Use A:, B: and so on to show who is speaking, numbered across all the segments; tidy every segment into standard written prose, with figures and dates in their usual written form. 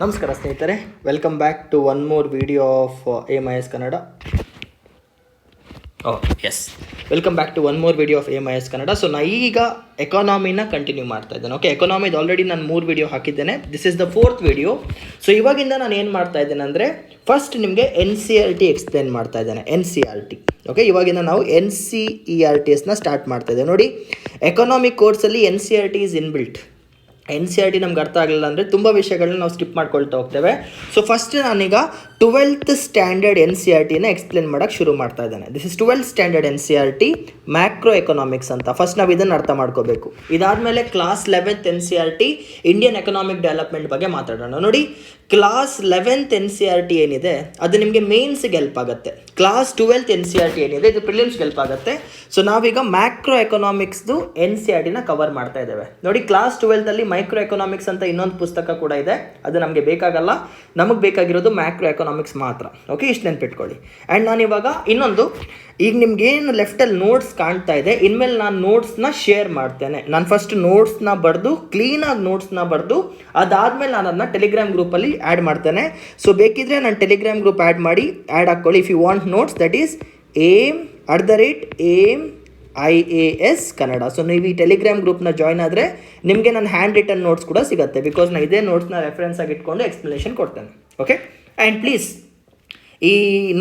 A: ನಮಸ್ಕಾರ ಸ್ನೇಹಿತರೆ, welcome back to one more video of AMIS Kannada. Welcome back to one more video of AMIS Kannada. So ನಾ ಈಗ ಎಕಾನಮಿನ continue ಮಾಡ್ತಾ ಇದ್ದೇನೆ. ಓಕೆ, ಎಕಾನಮಿದು ಆಲ್ರೆಡಿ ನಾನು 3 ವಿಡಿಯೋ ಹಾಕಿದ್ದೇನೆ. This is the 4th video. So ಇವಾಗಿಂದ ನಾನು ಏನು ಮಾಡ್ತಾ ಇದ್ದೇನೆ ಅಂದರೆ, ಫಸ್ಟ್ ನಿಮಗೆ NCERT ಎಕ್ಸ್ಪ್ಲೇನ್ ಮಾಡ್ತಾ ಇದ್ದೇನೆ. NCERT ಓಕೆ, ಇವಾಗಿಂದ ನಾವು NCERTSನ ಸ್ಟಾರ್ಟ್ ಮಾಡ್ತಾ ಇದ್ದೇವೆ. ನೋಡಿ, ಎಕಾನಮಿಕ್ ಕೋರ್ಸಲ್ಲಿ NCERT ಈಸ್ ಇನ್ಬಿಲ್ಟ್. NCERT ನಮ್ಗೆ ಅರ್ಥ ಆಗಲಿಲ್ಲ ಅಂದರೆ ತುಂಬ ವಿಷಯಗಳನ್ನ ನಾವು ಸ್ಕಿಪ್ ಮಾಡ್ಕೊಳ್ತಾ ಹೋಗ್ತೇವೆ. ಸೊ ಫಸ್ಟ್ ನಾನೀಗ 12th ಸ್ಟ್ಯಾಂಡರ್ಡ್ NCERTನ ಎಕ್ಸ್ಪ್ಲೇನ್ ಮಾಡೋಕ್ಕೆ ಶುರು ಮಾಡ್ತಾ ಇದ್ದೇನೆ. This is 12th standard NCERT macro economics ಅಂತ. ಫಸ್ಟ್ ನಾವು ಇದನ್ನು ಅರ್ಥ ಮಾಡ್ಕೋಬೇಕು. ಇದಾದಮೇಲೆ class 11th NCERT Indian economic development ಬಗ್ಗೆ ಮಾತಾಡೋಣ. ನೋಡಿ, ಕ್ಲಾಸ್ 11th NCERT ಏನಿದೆ ಅದು ನಿಮಗೆ ಮೇನ್ಸ್ಗೆ ಹೆಲ್ಪ್ ಆಗುತ್ತೆ. ಕ್ಲಾಸ್ 12th NCERT ಏನಿದೆ ಇದು ಪ್ರಿಲಿಮ್ಸ್ಗೆ ಹೆಲ್ಪ್ ಆಗುತ್ತೆ. ಸೊ ನಾವೀಗ ಮ್ಯಾಕ್ರೋ ಎಕನಾಮಿಕ್ಸ್ದು NCERTನ ಕವರ್ ಮಾಡ್ತಾ ಇದ್ದೇವೆ. ನೋಡಿ, ಕ್ಲಾಸ್ 12th ಮೈಕ್ರೋ ಎಕನಾಮಿಕ್ಸ್ ಅಂತ ಇನ್ನೊಂದು ಪುಸ್ತಕ ಕೂಡ ಇದೆ. ಅದು ನಮಗೆ ಬೇಕಾಗಲ್ಲ, ನಮಗೆ ಬೇಕಾಗಿರೋದು ಮ್ಯಾಕ್ರೋ ಎಕನಾಮಿಕ್ಸ್ ಮಾತ್ರ. ಓಕೆ, ಇಷ್ಟು ನೆನ್ಪಿಟ್ಕೊಳ್ಳಿ. ಆ್ಯಂಡ್ ನಾನಿವಾಗ ಇನ್ನೊಂದು, ಈಗ ನಿಮ್ಗೇನು ಲೆಫ್ಟಲ್ಲಿ ನೋಟ್ಸ್ ಕಾಣ್ತಾ ಇದೆ, ಇನ್ಮೇಲೆ ನಾನು ನೋಟ್ಸ್ನ ಶೇರ್ ಮಾಡ್ತೇನೆ. ನಾನು ಫಸ್ಟ್ ನೋಟ್ಸ್ನ ಬರೆದು ಕ್ಲೀನಾಗಿ ನೋಟ್ಸ್ನ ಬರೆದು ಅದಾದಮೇಲೆ ನಾನು ಅದನ್ನ ಟೆಲಿಗ್ರಾಮ್ ಗ್ರೂಪಲ್ಲಿ ಆ್ಯಡ್ ಮಾಡ್ತೇನೆ. ಸೊ ಬೇಕಿದ್ರೆ ನಾನು ಟೆಲಿಗ್ರಾಮ್ ಗ್ರೂಪ್ ಆ್ಯಡ್ ಮಾಡಿ ಆ್ಯಡ್ ಹಾಕ್ಕೊಳ್ಳಿ. If you want notes, that is AIMIAS Kannada. So ನೀವು ಈ ಟೆಲಿಗ್ರಾಮ್ ಗ್ರೂಪ್ನ ಜಾಯ್ನ್ ಆದರೆ ನಿಮಗೆ ನನ್ನ ಹ್ಯಾಂಡ್ ರಿಟನ್ ನೋಟ್ಸ್ ಕೂಡ ಸಿಗುತ್ತೆ. ಬಿಕಾಸ್ ನಾನು ಇದೇ ನೋಟ್ಸ್ನ ರೆಫರೆನ್ಸ್ ಆಗಿ ಇಟ್ಕೊಂಡು ಎಕ್ಸ್ಪ್ಲನೇಷನ್ ಕೊಡ್ತೇನೆ. ಓಕೆ, ಆ್ಯಂಡ್ ಪ್ಲೀಸ್ ಈ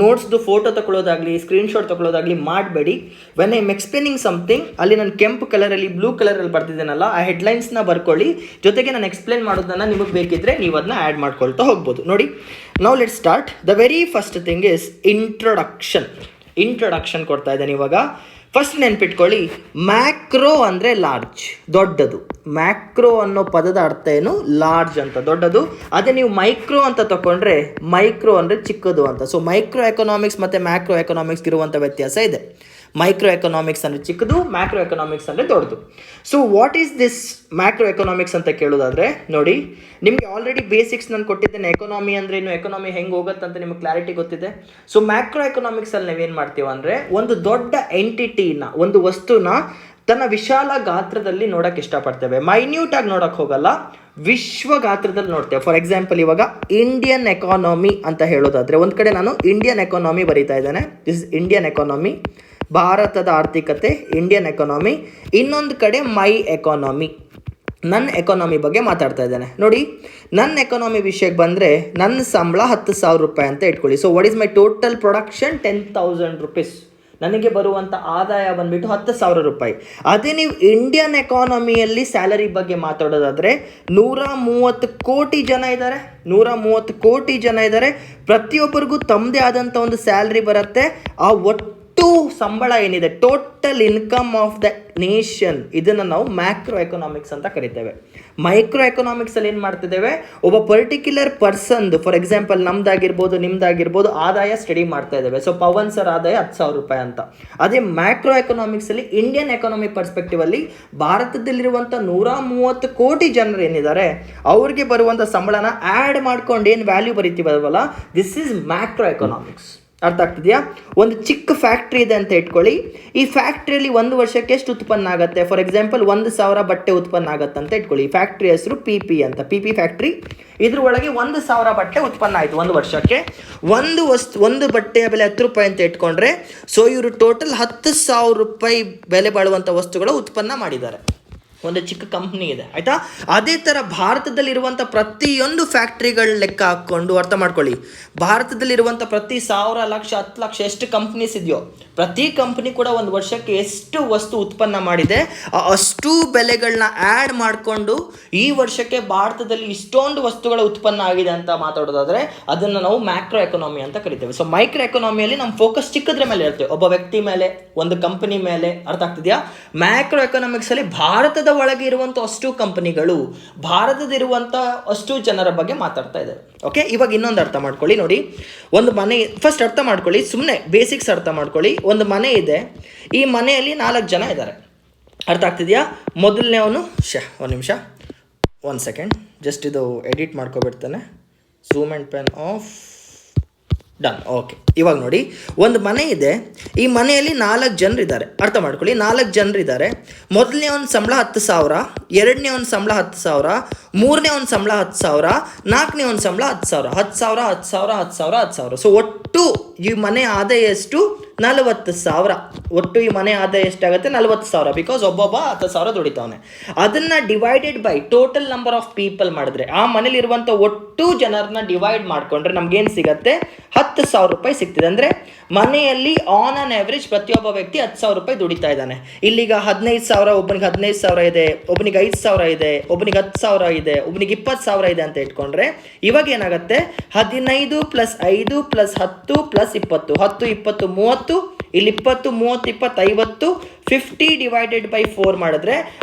A: ನೋಟ್ಸ್ದು ಫೋಟೋ ತಗೊಳ್ಳೋದಾಗಲಿ ಸ್ಕ್ರೀನ್ಶಾಟ್ ತಗೊಳ್ಳೋದಾಗಲಿ ಮಾಡಬೇಡಿ. When I M explaining something, ಅಲ್ಲಿ ನಾನು ಕೆಂಪು ಕಲರಲ್ಲಿ ಬ್ಲೂ ಕಲರಲ್ಲಿ ಬರ್ತಿದ್ದೇನಲ್ಲ, ಆ ಹೆಡ್ಲೈನ್ಸ್ನ ಬರ್ಕೊಳ್ಳಿ. ಜೊತೆಗೆ ನಾನು ಎಕ್ಸ್ಪ್ಲೇನ್ ಮಾಡೋದನ್ನು ನಿಮಗೆ ಬೇಕಿದ್ದರೆ ನೀವು ಅದನ್ನ ಆ್ಯಡ್ ಮಾಡ್ಕೊಳ್ತಾ ಹೋಗ್ಬೋದು. ನೋಡಿ, now let start. The very first thing is introduction ಕೊಡ್ತಾ ಇದ್ದೇನೆ ಇವಾಗ. ಫಸ್ಟ್ ನೆನ್ಪಿಟ್ಕೊಳ್ಳಿ, ಮ್ಯಾಕ್ರೋ ಅಂದರೆ ಲಾರ್ಜ್, ದೊಡ್ಡದು. ಮ್ಯಾಕ್ರೋ ಅನ್ನೋ ಪದದ ಅರ್ಥ ಏನು? ಲಾರ್ಜ್ ಅಂತ, ದೊಡ್ಡದು. ಅದೇ ನೀವು ಮೈಕ್ರೋ ಅಂತ ತಗೊಂಡ್ರೆ ಮೈಕ್ರೋ ಅಂದರೆ ಚಿಕ್ಕದು ಅಂತ. ಸೊ ಮೈಕ್ರೋ ಎಕನಾಮಿಕ್ಸ್ ಮತ್ತು ಮ್ಯಾಕ್ರೋ ಎಕನಾಮಿಕ್ಸ್ ಇರುವಂಥ ವ್ಯತ್ಯಾಸ ಇದೆ. ಮೈಕ್ರೋ ಎಕನಾಮಿಕ್ಸ್ ಅಂದರೆ ಚಿಕ್ಕದು, ಮ್ಯಾಕ್ರೋ ಎಕನಾಮಿಕ್ಸ್ ಅಂದರೆ ದೊಡ್ಡದು. So what is this macro economics ಅಂತ ಕೇಳೋದಾದರೆ, ನೋಡಿ, ನಿಮಗೆ ಆಲ್ರೆಡಿ ಬೇಸಿಕ್ಸ್ ನಾನು ಕೊಟ್ಟಿದ್ದೇನೆ. ಎಕನಾಮಿ ಅಂದರೆ ಏನು, ಎಕನಾಮಿ ಹೆಂಗೆ ಹೋಗುತ್ತಂತ ನಿಮಗೆ ಕ್ಲಾರಿಟಿ ಗೊತ್ತಿದೆ. ಸೊ ಮ್ಯಾಕ್ರೋ ಎಕನಾಮಿಕ್ಸಲ್ಲಿ ನಾವೇನು ಮಾಡ್ತೀವಿ ಅಂದರೆ, ಒಂದು ದೊಡ್ಡ ಎಂಟಿಟಿನ, ಒಂದು ವಸ್ತುನ ತನ್ನ ವಿಶಾಲ ಗಾತ್ರದಲ್ಲಿ ನೋಡೋಕ್ಕೆ ಇಷ್ಟಪಡ್ತೇವೆ. ಮೈನ್ಯೂಟಾಗಿ ನೋಡೋಕ್ಕೆ ಹೋಗಲ್ಲ, ವಿಶ್ವ ಗಾತ್ರದಲ್ಲಿ ನೋಡ್ತೇವೆ. ಫಾರ್ ಎಕ್ಸಾಂಪಲ್, ಇವಾಗ ಇಂಡಿಯನ್ ಎಕಾನಮಿ ಅಂತ ಹೇಳೋದಾದರೆ, ಒಂದು ಕಡೆ ನಾನು ಇಂಡಿಯನ್ ಎಕಾನಮಿ ಬರೀತಾ ಇದ್ದೇನೆ. ದಿಸ್ ಇಸ್ ಇಂಡಿಯನ್ ಎಕಾನಮಿ, ಭಾರತದ ಆರ್ಥಿಕತೆ, ಇಂಡಿಯನ್ ಎಕಾನಮಿ. ಇನ್ನೊಂದು ಕಡೆ ಮೈ ಎಕಾನಮಿ, ನನ್ನ ಎಕಾನಮಿ ಬಗ್ಗೆ ಮಾತಾಡ್ತಾ ಇದ್ದೇನೆ. ನೋಡಿ, ನನ್ನ ಎಕಾನಮಿ ವಿಷಯಕ್ಕೆ ಬಂದರೆ, ನನ್ನ ಸಂಬಳ 10,000 ರೂಪಾಯಿ ಅಂತ ಇಟ್ಕೊಳ್ಳಿ. So what is my total production? 10,000 rupees. ನನಗೆ ಬರುವಂಥ ಆದಾಯ ಬಂದುಬಿಟ್ಟು 10,000 ರೂಪಾಯಿ. ಅದೇ ನೀವು ಇಂಡಿಯನ್ ಎಕಾನಮಿಯಲ್ಲಿ ಸ್ಯಾಲರಿ ಬಗ್ಗೆ ಮಾತಾಡೋದಾದರೆ 130 ಕೋಟಿ ಜನ ಇದ್ದಾರೆ. 130 ಕೋಟಿ ಜನ ಇದ್ದಾರೆ. ಪ್ರತಿಯೊಬ್ಬರಿಗೂ ತಮ್ಮದೇ ಆದಂಥ ಒಂದು ಸ್ಯಾಲ್ರಿ ಬರುತ್ತೆ. ಆ ಒಟ್ಟು ಸಂಬಳ ಏನಿದೆ, total income of the nation, ಇದನ್ನು ನಾವು ಮ್ಯಾಕ್ರೋ ಎಕನಾಮಿಕ್ಸ್ ಅಂತ ಕರಿತೇವೆ. ಮೈಕ್ರೋ ಎಕನಾಮಿಕ್ಸಲ್ಲಿ ಏನು ಮಾಡ್ತಿದ್ದೇವೆ, ಒಬ್ಬ ಪರ್ಟಿಕ್ಯುಲರ್ ಪರ್ಸನ್ದು, ಫಾರ್ ಎಕ್ಸಾಂಪಲ್ ನಮ್ದಾಗಿರ್ಬೋದು ನಿಮ್ದಾಗಿರ್ಬೋದು, ಆದಾಯ ಸ್ಟಡಿ ಮಾಡ್ತಾ ಇದ್ದೇವೆ. ಸೊ ಪವನ್ ಸರ್ ಆದಾಯ 10,000 ರೂಪಾಯಿ ಅಂತ. ಅದೇ ಮ್ಯಾಕ್ರೋ ಎಕನಾಮಿಕ್ಸಲ್ಲಿ ಇಂಡಿಯನ್ ಎಕನಾಮಿಕ್ ಪರ್ಸ್ಪೆಕ್ಟಿವ್ ಅಲ್ಲಿ ಭಾರತದಲ್ಲಿರುವಂಥ 130 ಕೋಟಿ ಜನರು ಏನಿದ್ದಾರೆ ಅವ್ರಿಗೆ ಬರುವಂಥ ಸಂಬಳನ ಆ್ಯಡ್ ಮಾಡ್ಕೊಂಡು ಏನು ವ್ಯಾಲ್ಯೂ ಬರೀತೀವಲ್ವಲ್ಲ, ದಿಸ್ ಈಸ್ ಮ್ಯಾಕ್ರೋ ಎಕನಾಮಿಕ್ಸ್. ಅರ್ಥ ಆಗ್ತಿದೆಯಾ? ಒಂದು ಚಿಕ್ಕ ಫ್ಯಾಕ್ಟ್ರಿ ಇದೆ ಅಂತ ಇಟ್ಕೊಳ್ಳಿ. ಈ ಫ್ಯಾಕ್ಟ್ರಿಯಲ್ಲಿ ಒಂದು ವರ್ಷಕ್ಕೆ ಎಷ್ಟು ಉತ್ಪನ್ನ ಆಗುತ್ತೆ? ಫಾರ್ ಎಕ್ಸಾಂಪಲ್ 1,000 ಬಟ್ಟೆ ಉತ್ಪನ್ನ ಆಗುತ್ತೆ ಅಂತ ಇಟ್ಕೊಳ್ಳಿ. ಫ್ಯಾಕ್ಟ್ರಿ ಹೆಸರು PP ಅಂತ, PP ಫ್ಯಾಕ್ಟ್ರಿ. ಇದ್ರೊಳಗೆ 1,000 ಬಟ್ಟೆ ಉತ್ಪನ್ನ ಆಯಿತು ಒಂದು ವರ್ಷಕ್ಕೆ. ಒಂದು ಬಟ್ಟೆಯ ಬೆಲೆ 10 ರೂಪಾಯಿ ಅಂತ ಇಟ್ಕೊಂಡ್ರೆ, ಸೊ ಇವರು ಟೋಟಲ್ 10,000 ರೂಪಾಯಿ ಬೆಲೆ ಬಾಳುವಂಥ ವಸ್ತುಗಳ ಉತ್ಪನ್ನ ಮಾಡಿದ್ದಾರೆ. ಒಂದು ಚಿಕ್ಕ ಕಂಪ್ನಿ ಇದೆ, ಆಯಿತಾ? ಅದೇ ಥರ ಭಾರತದಲ್ಲಿರುವಂಥ ಪ್ರತಿಯೊಂದು ಫ್ಯಾಕ್ಟ್ರಿಗಳ ಲೆಕ್ಕ ಹಾಕ್ಕೊಂಡು ಅರ್ಥ ಮಾಡ್ಕೊಳ್ಳಿ. ಭಾರತದಲ್ಲಿರುವಂಥ ಪ್ರತಿ 1,000, ಲಕ್ಷ, 10 ಲಕ್ಷ ಎಷ್ಟು ಕಂಪ್ನೀಸ್ ಇದೆಯೋ, ಪ್ರತಿ ಕಂಪ್ನಿ ಕೂಡ ಒಂದು ವರ್ಷಕ್ಕೆ ಎಷ್ಟು ವಸ್ತು ಉತ್ಪನ್ನ ಮಾಡಿದೆ, ಅಷ್ಟು ಬೆಲೆಗಳನ್ನ ಆ್ಯಡ್ ಮಾಡಿಕೊಂಡು ಈ ವರ್ಷಕ್ಕೆ ಭಾರತದಲ್ಲಿ ಇಷ್ಟೊಂದು ವಸ್ತುಗಳ ಉತ್ಪನ್ನ ಆಗಿದೆ ಅಂತ ಮಾತಾಡೋದಾದರೆ ಅದನ್ನು ನಾವು ಮ್ಯಾಕ್ರೋ ಎಕನಾಮಿ ಅಂತ ಕರಿತೇವೆ. ಸೊ ಮೈಕ್ರೋ ಎಕನಾಮಿಯಲ್ಲಿ ನಮ್ಮ ಫೋಕಸ್ ಚಿಕ್ಕದ್ರ ಮೇಲೆ ಇರ್ತೇವೆ, ಒಬ್ಬ ವ್ಯಕ್ತಿ ಮೇಲೆ, ಒಂದು ಕಂಪನಿ ಮೇಲೆ. ಅರ್ಥ ಆಗ್ತಿದೆಯಾ? ಮ್ಯಾಕ್ರೋ ಎಕನಾಮಿಕ್ಸಲ್ಲಿ ಭಾರತದ ಒಳಗೆ ಇರುವಂಥ ಅಷ್ಟು ಕಂಪನಿಗಳು, ಭಾರತದಿರುವಂಥ ಅಷ್ಟು ಜನರ ಬಗ್ಗೆ ಮಾತಾಡ್ತಾ ಇದ್ದಾರೆ. ಓಕೆ, ಇವಾಗ ಇನ್ನೊಂದು ಅರ್ಥ ಮಾಡ್ಕೊಳ್ಳಿ. ನೋಡಿ, ಒಂದು ಮನೆ ಫಸ್ಟ್ ಅರ್ಥ ಮಾಡ್ಕೊಳ್ಳಿ, ಸುಮ್ಮನೆ ಬೇಸಿಕ್ಸ್ ಅರ್ಥ ಮಾಡ್ಕೊಳ್ಳಿ. ಒಂದು ಮನೆ ಇದೆ, ಈ ಮನೆಯಲ್ಲಿ 4 ಜನ ಇದ್ದಾರೆ. ಅರ್ಥ ಆಗ್ತಿದೆಯಾ? ಮೊದಲನೇವನು ಒಂದು ನಿಮಿಷ, 1 ಸೆಕೆಂಡ್, ಜಸ್ಟ್ ಇದು ಎಡಿಟ್ ಮಾಡ್ಕೊಬಿಡ್ತಾನೆ. Zoom and pen off. Done. Okay, ಇವಾಗ ನೋಡಿ, ಒಂದು ಮನೆ ಇದೆ. ಈ ಮನೆಯಲ್ಲಿ 4 ಜನರಿದ್ದಾರೆ. ಅರ್ಥ ಮಾಡ್ಕೊಳ್ಳಿ, 4 ಜನರಿದ್ದಾರೆ. ಮೊದಲನೇ ಒಂದು ಸಂಬಳ 10,000, ಎರಡನೇ ಒಂದು ಸಂಬಳ 10,000, ಮೂರನೇ ಒಂದು ಸಂಬಳ 10,000, ನಾಲ್ಕನೇ ಒಂದು ಸಂಬಳ 10,000. 10,000 10,000 10,000 10,000. ಸೊ ಒಟ್ಟು ಈ ಮನೆ ಆದಾಯ ಎಷ್ಟು? 40,000. ಒಟ್ಟು ಈ ಮನೆ ಆದಾಯ ಎಷ್ಟಾಗುತ್ತೆ? 40,000. ಬಿಕಾಸ್ ಒಬ್ಬೊಬ್ಬ 10,000 ದುಡಿತಾವನೆ. ಅದನ್ನು divided by total number of people ಮಾಡಿದ್ರೆ, ಆ ಮನೇಲಿರುವಂಥ ಒಟ್ಟು ಜನರನ್ನ ಡಿವೈಡ್ ಮಾಡಿಕೊಂಡ್ರೆ ನಮ್ಗೇನು ಸಿಗುತ್ತೆ? 10,000 ರೂಪಾಯಿ ಸಿಗ್ತಿದೆ. ಅಂದರೆ ಮನೆಯಲ್ಲಿ ಆನ್ ಆನ್ ಆವ್ರೇಜ್ ಪ್ರತಿಯೊಬ್ಬ ವ್ಯಕ್ತಿ 10,000 ರೂಪಾಯಿ ದುಡಿತಾ ಇದ್ದಾನೆ. ಇಲ್ಲಿಗ 15,000, ಒಬ್ಬನಿಗೆ 15,000 ಇದೆ, ಒಬ್ಬನಿಗೆ 5,000 ಇದೆ, ಒಬ್ಬನಿಗೆ 10,000 ಇದೆ, ಒಬ್ಬನಿಗೆ 20,000 ಇದೆ ಅಂತ ಇಟ್ಕೊಂಡ್ರೆ ಇವಾಗ ಏನಾಗುತ್ತೆ? 15 + 5 + 10 + 20, 10 20 30, ಇಲ್ಲಿ 20 30 20 50, 50 ಡಿವೈಡೆಡ್ ಬೈ 4 ಮಾಡಿದ್ರೆ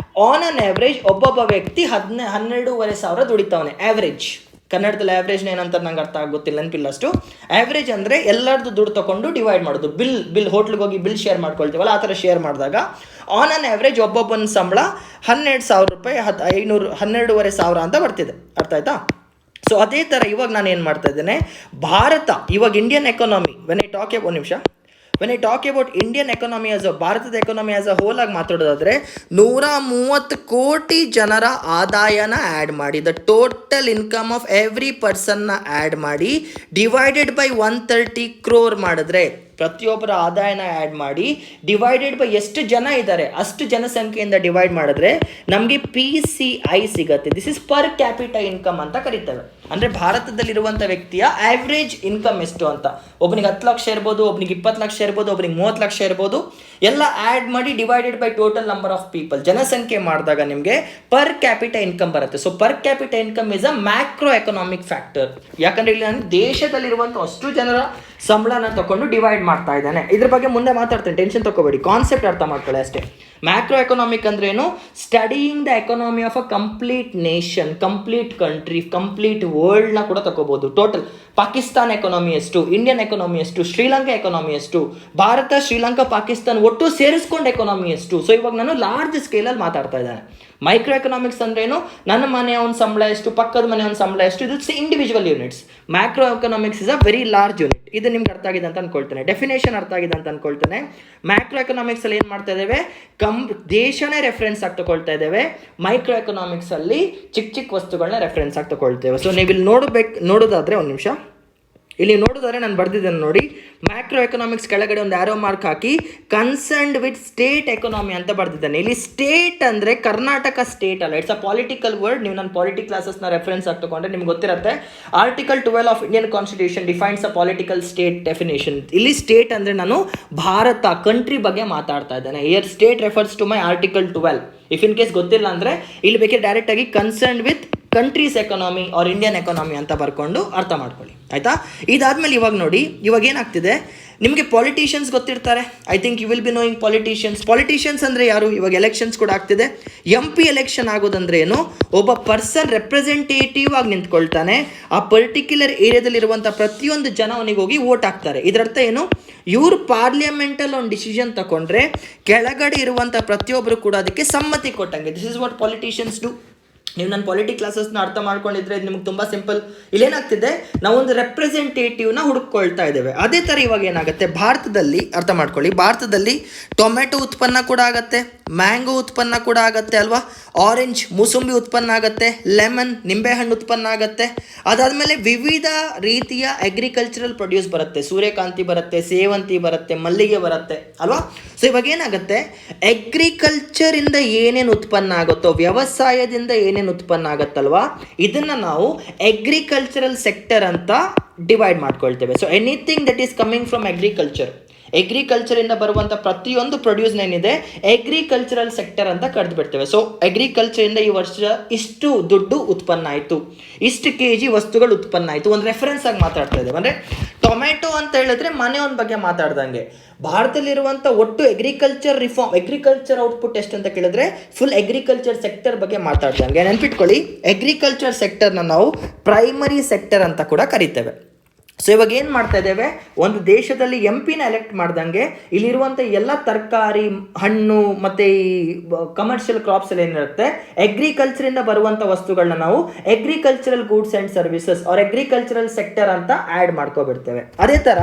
A: ಆನ್ ಆನ್ ಆವ್ರೇಜ್ ಒಬ್ಬೊಬ್ಬ ವ್ಯಕ್ತಿ 12,500 ದುಡಿತಾವನೆ. ಆವ್ರೇಜ್ ಕನ್ನಡದಲ್ಲಿ ಆವ್ರೇಜ್ನ ಏನಂತ ನಂಗೆ ಅರ್ಥ ಆಗೋತ್ತಿಲ್ಲ, ನೆನಪಿಲ್ಲ ಅಷ್ಟು. ಆವ್ರೇಜ್ ಅಂದರೆ ಎಲ್ಲರದ್ದು ದುಡ್ಡು ತೊಗೊಂಡು ಡಿವೈಡ್ ಮಾಡೋದು. ಬಿಲ್ ಹೋಟ್ಲಿಗೆ ಹೋಗಿ ಬಿಲ್ ಶೇರ್ ಮಾಡ್ಕೊಳ್ತೀವಲ್ಲ, ಆ ಥರ ಶೇರ್ ಮಾಡಿದಾಗ ಆನ್ ಆನ್ ಆವ್ರೇಜ್ ಒಬ್ಬೊಬ್ಬನ ಸಂಬಳ 12,000 ರೂಪಾಯಿ, 12,500 ಅಂತ ಬರ್ತಿದೆ. ಅರ್ಥ ಆಯ್ತಾ? ಸೊ ಅದೇ ಥರ ಇವಾಗ ನಾನು ಏನು ಮಾಡ್ತಾ ಇದ್ದೇನೆ, ಭಾರತ ಇವಾಗ Indian economy, when I talk about Indian economy ಭಾರತದ ಎಕಾನಮಿ ಆಸ್ ಅ ಹೋಲ್ ಆಗಿ ಮಾತಾಡೋದಾದರೆ 130 ಕೋಟಿ ಜನರ ಆದಾಯನ ಆ್ಯಡ್ ಮಾಡಿ, the total income of every ಪರ್ಸನ್ನ ಆ್ಯಡ್ ಮಾಡಿ ಡಿವೈಡೆಡ್ ಬೈ 130 crore ಮಾಡಿದ್ರೆ, ಪ್ರತಿಯೊಬ್ಬರ ಆದಾಯನ ಆ್ಯಡ್ ಮಾಡಿ ಡಿವೈಡೆಡ್ ಬೈ ಎಷ್ಟು ಜನ ಇದ್ದಾರೆ ಅಷ್ಟು ಜನಸಂಖ್ಯೆಯಿಂದ ಡಿವೈಡ್ ಮಾಡಿದ್ರೆ ನಮಗೆ PCI ಸಿಗುತ್ತೆ. This is per capital income ಅಂತ ಕರೀತೇವೆ. ಅಂದರೆ ಭಾರತದಲ್ಲಿರುವಂಥ ವ್ಯಕ್ತಿಯ ಆವ್ರೇಜ್ ಇನ್ಕಮ್ ಎಷ್ಟು ಅಂತ. ಒಬ್ಬನಿಗೆ 10 ಲಕ್ಷ ಇರ್ಬೋದು, ಒಬ್ಬನಿಗೆ 20 ಲಕ್ಷ ಇರ್ಬೋದು, ಒಬ್ಬನಿಗೆ 30 ಲಕ್ಷ ಇರ್ಬೋದು. ಎಲ್ಲ ಆ್ಯಡ್ ಮಾಡಿ divided by total number of people, ಜನಸಂಖ್ಯೆ ಮಾಡಿದಾಗ ನಿಮಗೆ ಪರ್ ಕ್ಯಾಪಿಟಲ್ ಇನ್ಕಮ್ ಬರುತ್ತೆ. So per capital income is a macro economic factor. ಯಾಕಂದರೆ ಇಲ್ಲಿ ನಾನು ದೇಶದಲ್ಲಿರುವಂಥ ಅಷ್ಟು ಜನರ ಸಂಬಳನ ತಗೊಂಡು ಡಿವೈಡ್ ಮಾಡ್ತಾ ಇದ್ದಾನೆ. ಇದ್ರ ಬಗ್ಗೆ ಮುಂದೆ ಮಾತಾಡ್ತೇನೆ, ಟೆನ್ಷನ್ ತಗೋಬೇಡಿ, ಕಾನ್ಸೆಪ್ಟ್ ಅರ್ಥ ಮಾಡ್ಕೊಳ್ಳಿ ಅಷ್ಟೇ. ಮ್ಯಾಕ್ರೋ ಎಕನಾಮಿಕ್ ಅಂದ್ರೆ ಏನು? Studying the economy of a complete nation, complete country, complete ವರ್ಲ್ಡ್ನ ಕೂಡ ತಗೋಬಹುದು. ಟೋಟಲ್ ಪಾಕಿಸ್ತಾನ ಎಕನಾಮಿ ಎಷ್ಟು, ಇಂಡಿಯನ್ ಎಕನಾಮಿ ಎಷ್ಟು, ಶ್ರೀಲಂಕಾ ಎಕನಾಮಿ ಎಷ್ಟು, ಭಾರತ ಶ್ರೀಲಂಕಾ ಪಾಕಿಸ್ತಾನ ಒಟ್ಟು ಸೇರಿಸ್ಕೊಂಡು ಎಕನಾಮಿ ಎಷ್ಟು. ಸೊ ಇವಾಗ ನಾನು ಲಾರ್ಜ್ ಸ್ಕೇಲಲ್ಲಿ ಮಾತಾಡ್ತಾ ಇದ್ದೇನೆ. ಮೈಕ್ರೋ ಎಕನಾಮಿಕ್ಸ್ ಅಂದ್ರೆ ಏನು? ನನ್ನ ಮನೆಯ ಒಂದು ಸಂಬಳ ಎಷ್ಟು, ಪಕ್ಕದ ಮನೆಯ ಒಂದು ಸಂಬಳ ಎಷ್ಟು, ಇದು individual units. Macro economics is a very large unit. ಇದು ನಿಮ್ಗೆ ಅರ್ಥ ಆಗಿದೆ ಅಂತ ಅನ್ಕೊಳ್ತೇನೆ, ಡೆಫಿನೇಷನ್ ಅರ್ಥ ಆಗಿದೆ ಅಂತ ಅನ್ಕೊಳ್ತೇನೆ. ಮ್ಯಾಕ್ರೋ ಎಕನಾಮಿಕ್ಸ್ ಅಲ್ಲಿ ಏನು ಮಾಡ್ತಾ ಇದ್ದೇವೆ? ದೇಶನೇ ರೆಫರೆನ್ಸ್ ಆಗಿ ತಗೊಳ್ತಾ ಇದ್ದೇವೆ. ಮೈಕ್ರೋ ಎಕನಾಮಿಕ್ಸ್ ಅಲ್ಲಿ ಚಿಕ್ಕ ಚಿಕ್ಕ ವಸ್ತುಗಳನ್ನ ರೆಫರೆನ್ಸ್ ಆಗಿ ತಗೊಳ್ತೇವೆ. ಸೊ ನೀವು ಇಲ್ಲಿ ನೋಡೋದಾದ್ರೆ ಒಂದು ನಿಮಿಷ, ಇಲ್ಲಿ ನೋಡೋದಾದ್ರೆ ನಾನು ಬರ್ದಿದ್ದೇನೆ ನೋಡಿ, ಮ್ಯಾಕ್ರೋ ಎಕನಾಮಿಕ್ಸ್ ಕೆಳಗಡೆ ಒಂದು ಆರೋ ಮಾರ್ಕ್ ಹಾಕಿ ಕನ್ಸರ್ನ್ಡ್ ವಿತ್ ಸ್ಟೇಟ್ ಎಕನಾಮಿ ಅಂತ ಬರ್ದಿದ್ದಾನೆ. ಇಲ್ಲಿ ಸ್ಟೇಟ್ ಅಂದರೆ ಕರ್ನಾಟಕ ಸ್ಟೇಟ್ ಅಲ್ಲ, ಇಟ್ಸ್ ಅ ಪೊಲಿಟಿಕಲ್ ವರ್ಡ್. ನೀವು ನನ್ನ ಪಾಲಿಟಿ ಕ್ಲಾಸಸ್ನ ರೆಫರೆನ್ಸ್ ಆಗಿ ತಗೊಂಡ್ರೆ ನಿಮ್ಗೆ ಗೊತ್ತಿರುತ್ತೆ. Article 12 of Indian constitution defines a political state definition. ಇಲ್ಲಿ ಸ್ಟೇಟ್ ಅಂದರೆ ನಾನು ಭಾರತ ಕಂಟ್ರಿ ಬಗ್ಗೆ ಮಾತಾಡ್ತಾ ಇದ್ದೇನೆ. Here state refers to my article 12. If in case ಗೊತ್ತಿಲ್ಲ ಅಂದರೆ ಇಲ್ಲಿ ಬೇಕಿದ್ರೆ ಡೈರೆಕ್ಟ್ ಆಗಿ concerned with countries economy R Indian economy ಅಂತ ಬರ್ಕೊಂಡು ಅರ್ಥ ಮಾಡ್ಕೊಳ್ಳಿ, ಆಯಿತಾ? ಇದಾದ್ಮೇಲೆ ಇವಾಗ ನೋಡಿ, ಇವಾಗ ಏನಾಗ್ತಿದೆ, ನಿಮಗೆ ಪಾಲಿಟಿಷಿಯನ್ಸ್ ಗೊತ್ತಿರ್ತಾರೆ. I think you will be knowing politicians ಅಂದರೆ ಯಾರು? ಇವಾಗ ಎಲೆಕ್ಷನ್ಸ್ ಕೂಡ ಆಗ್ತಿದೆ. MP ಎಲೆಕ್ಷನ್ ಆಗೋದಂದ್ರೆ ಏನು? ಒಬ್ಬ ಪರ್ಸನ್ ರೆಪ್ರೆಸೆಂಟೇಟಿವ್ ಆಗಿ ನಿಂತ್ಕೊಳ್ತಾನೆ. ಆ ಪರ್ಟಿಕ್ಯುಲರ್ ಏರಿಯಾದಲ್ಲಿರುವಂಥ ಪ್ರತಿಯೊಂದು ಜನ ಅವನಿಗೆ ಹೋಗಿ ವೋಟ್ ಹಾಕ್ತಾರೆ. ಇದರರ್ಥ ಏನು? ಇವರು ಪಾರ್ಲಿಮೆಂಟಲ್ಲಿ ಒಂದು ಡಿಸಿಷನ್ ತಗೊಂಡ್ರೆ ಕೆಳಗಡೆ ಇರುವಂಥ ಪ್ರತಿಯೊಬ್ಬರು ಕೂಡ ಅದಕ್ಕೆ ಸಮ್ಮತಿ ಕೊಟ್ಟಂಗೆ. This is what politicians do. ನೀವು ನನ್ನ ಪಾಲಿಟಿ ಕ್ಲಾಸಸ್ನ ಅರ್ಥ ಮಾಡ್ಕೊಂಡಿದ್ರೆ ನಿಮ್ಗೆ ತುಂಬ ಸಿಂಪಲ್. ಇಲ್ಲೇನಾಗ್ತಿದೆ, ನಾವೊಂದು ರೆಪ್ರೆಸೆಂಟೇಟಿವ್ನ ಹುಡುಕೊಳ್ತಾ ಇದ್ದೇವೆ. ಅದೇ ಥರ ಇವಾಗ ಏನಾಗುತ್ತೆ, ಭಾರತದಲ್ಲಿ ಅರ್ಥ ಮಾಡ್ಕೊಳ್ಳಿ, ಭಾರತದಲ್ಲಿ ಟೊಮೆಟೊ ಉತ್ಪನ್ನ ಕೂಡ ಆಗುತ್ತೆ, ಮ್ಯಾಂಗೋ ಉತ್ಪನ್ನ ಕೂಡ ಆಗುತ್ತೆ ಅಲ್ವಾ, ಆರೆಂಜ್ ಮೂಸಂಬಿ ಉತ್ಪನ್ನ ಆಗುತ್ತೆ, ಲೆಮನ್ ನಿಂಬೆಹಣ್ಣು ಉತ್ಪನ್ನ ಆಗುತ್ತೆ. ಅದಾದಮೇಲೆ ವಿವಿಧ ರೀತಿಯ ಅಗ್ರಿಕಲ್ಚರಲ್ ಪ್ರೊಡ್ಯೂಸ್ ಬರುತ್ತೆ, ಸೂರ್ಯಕಾಂತಿ ಬರುತ್ತೆ, ಸೇವಂತಿ ಬರುತ್ತೆ, ಮಲ್ಲಿಗೆ ಬರುತ್ತೆ ಅಲ್ವಾ. ಸೊ ಇವಾಗ ಏನಾಗುತ್ತೆ, ಅಗ್ರಿಕಲ್ಚರಿಂದ ಏನೇನು ಉತ್ಪನ್ನ ಆಗುತ್ತೋ, ವ್ಯವಸಾಯದಿಂದ ಏನೇನು ಉತ್ಪನ್ನ ಆಗುತ್ತಲ್ವಾ, ಇದನ್ನು ನಾವು ಅಗ್ರಿಕಲ್ಚರಲ್ ಸೆಕ್ಟರ್ ಅಂತ ಡಿವೈಡ್ ಮಾಡ್ಕೊಳ್ತೇವೆ. So anything that is coming from ಅಗ್ರಿಕಲ್ಚರಿಂದ ಬರುವಂಥ ಪ್ರತಿಯೊಂದು ಪ್ರೊಡ್ಯೂಸ್ನ ಏನಿದೆ ಅಗ್ರಿಕಲ್ಚರಲ್ ಸೆಕ್ಟರ್ ಅಂತ ಕರೆದು ಬಿಡ್ತೇವೆ. ಸೊ ಅಗ್ರಿಕಲ್ಚರಿಂದ ಈ ವರ್ಷ ಇಷ್ಟು ದುಡ್ಡು ಉತ್ಪನ್ನ ಆಯಿತು, ಇಷ್ಟು kg ವಸ್ತುಗಳು ಉತ್ಪನ್ನ ಆಯಿತು, ಒಂದು ರೆಫರೆನ್ಸ್ ಆಗಿ ಮಾತಾಡ್ತಾ ಇದ್ದೇವೆ. ಅಂದರೆ ಟೊಮೆಟೊ ಅಂತ ಹೇಳಿದ್ರೆ ಮನೆಯವನ ಬಗ್ಗೆ ಮಾತಾಡ್ದಂಗೆ, ಭಾರತದಲ್ಲಿರುವಂಥ ಒಟ್ಟು ಅಗ್ರಿಕಲ್ಚರ್ ಔಟ್ಪುಟ್ ಎಷ್ಟು ಅಂತ ಕೇಳಿದ್ರೆ ಫುಲ್ ಅಗ್ರಿಕಲ್ಚರ್ ಸೆಕ್ಟರ್ ಬಗ್ಗೆ ಮಾತಾಡ್ದಂಗೆ. ನೆನ್ಪಿಟ್ಕೊಳ್ಳಿ, ಅಗ್ರಿಕಲ್ಚರ್ ಸೆಕ್ಟರ್ನ ನಾವು ಪ್ರೈಮರಿ ಸೆಕ್ಟರ್ ಅಂತ ಕೂಡ ಕರಿತೇವೆ. ಸೊ ಇವಾಗ ಏನು ಮಾಡ್ತಾ ಇದ್ದೇವೆ, ಒಂದು ದೇಶದಲ್ಲಿ MP ಎಲೆಕ್ಟ್ ಮಾಡ್ದಂಗೆ ಇಲ್ಲಿರುವಂಥ ಎಲ್ಲ ತರಕಾರಿ, ಹಣ್ಣು ಮತ್ತು ಈ ಕಮರ್ಷಿಯಲ್ ಕ್ರಾಪ್ಸ್ ಎಲ್ಲ ಏನಿರುತ್ತೆ, ಅಗ್ರಿಕಲ್ಚರಿಂದ ಬರುವಂಥ ವಸ್ತುಗಳನ್ನ ನಾವು agricultural goods and services or agricultural sector ಅಂತ ಆ್ಯಡ್ ಮಾಡ್ಕೊಬಿಡ್ತೇವೆ. ಅದೇ ಥರ